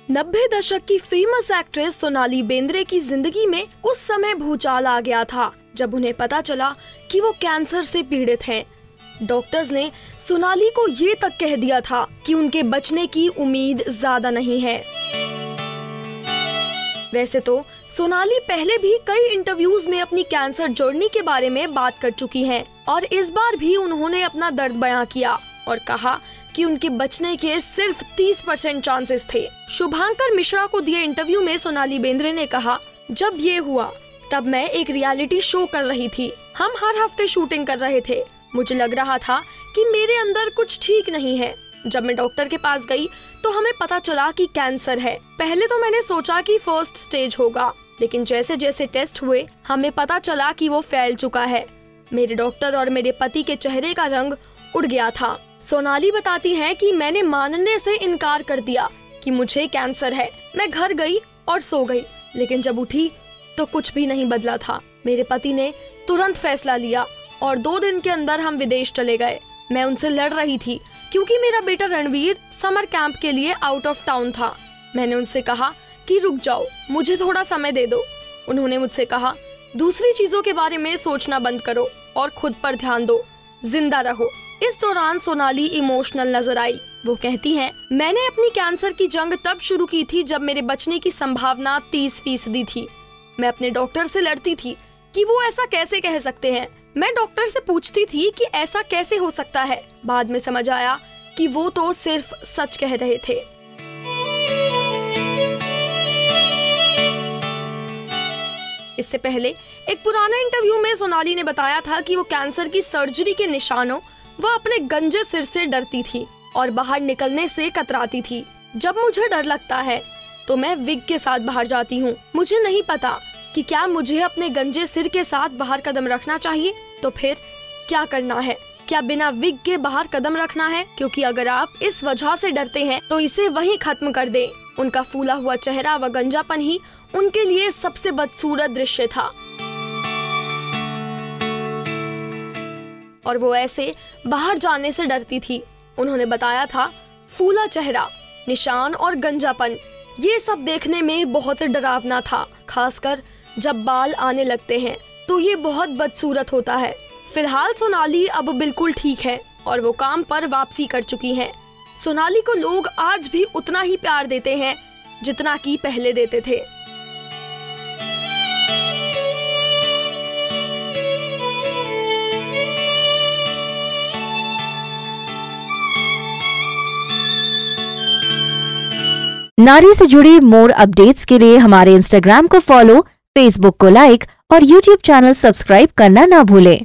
90 दशक की famous actress Sonali Bendre की जिंदगी में उस समय भूचाल आ गया था जब उन्हें पता चला कि वो कैंसर से पीड़ित हैं। डॉक्टर्स ने सोनाली को ये तक कह दिया था कि उनके बचने की उम्मीद ज्यादा नहीं है। वैसे तो सोनाली पहले भी कई इंटरव्यूज में अपनी कैंसर जर्नी के बारे में बात कर चुकी हैं और इस बार भी उन्होंने अपना दर्द बयां किया और कहा कि उनके बचने के सिर्फ 30% चांसेस थे। शुभांकर मिश्रा को दिए इंटरव्यू में सोनाली बेंद्रे ने कहा, जब ये हुआ तब मैं एक रियलिटी शो कर रही थी। हम हर हफ्ते शूटिंग कर रहे थे। मुझे लग रहा था कि मेरे अंदर कुछ ठीक नहीं है। जब मैं डॉक्टर के पास गई तो हमें पता चला कि कैंसर है। पहले तो मैंने सोचा कि फर्स्ट स्टेज होगा, लेकिन जैसे जैसे टेस्ट हुए हमें पता चला कि वो फैल चुका है। मेरे डॉक्टर और मेरे पति के चेहरे का रंग उड़ गया था। सोनाली बताती हैं कि मैंने मानने से इनकार कर दिया कि मुझे कैंसर है। मैं घर गई और सो गई, लेकिन जब उठी तो कुछ भी नहीं बदला था। मेरे पति ने तुरंत फैसला लिया और 2 दिन के अंदर हम विदेश चले गए। मैं उनसे लड़ रही थी क्योंकि मेरा बेटा रणवीर समर कैंप के लिए आउट ऑफ टाउन था। मैंने उनसे कहा कि रुक जाओ, मुझे थोड़ा समय दे दो। उन्होंने मुझसे कहा, दूसरी चीजों के बारे में सोचना बंद करो और खुद पर ध्यान दो, जिंदा रहो। इस दौरान सोनाली इमोशनल नजर आई। वो कहती हैं, मैंने अपनी कैंसर की जंग तब शुरू की थी जब मेरे बचने की संभावना 30% थी। मैं अपने डॉक्टर से लड़ती थी कि वो ऐसा कैसे कह सकते हैं। मैं डॉक्टर से पूछती थी कि ऐसा कैसे हो सकता है। बाद में समझ आया कि वो तो सिर्फ सच कह रहे थे। इससे पहले एक पुराना इंटरव्यू में सोनाली ने बताया था कि वो कैंसर की सर्जरी के निशानों वह अपने गंजे सिर से डरती थी और बाहर निकलने से कतराती थी। जब मुझे डर लगता है तो मैं विग के साथ बाहर जाती हूँ। मुझे नहीं पता कि क्या मुझे अपने गंजे सिर के साथ बाहर कदम रखना चाहिए, तो फिर क्या करना है? क्या बिना विग के बाहर कदम रखना है? क्योंकि अगर आप इस वजह से डरते हैं तो इसे वहीं खत्म कर दें। उनका फूला हुआ चेहरा व गंजापन ही उनके लिए सबसे बदसूरत दृश्य था और वो ऐसे बाहर जाने से डरती थी। उन्होंने बताया था, फूला चेहरा, निशान और गंजापन ये सब देखने में बहुत डरावना था। खासकर जब बाल आने लगते हैं तो ये बहुत बदसूरत होता है। फिलहाल सोनाली अब बिल्कुल ठीक है और वो काम पर वापसी कर चुकी हैं। सोनाली को लोग आज भी उतना ही प्यार देते हैं जितना कि पहले देते थे। नारी से जुड़ी मोर अपडेट्स के लिए हमारे इंस्टाग्राम को फॉलो, फेसबुक को लाइक और यूट्यूब चैनल सब्सक्राइब करना ना भूलें।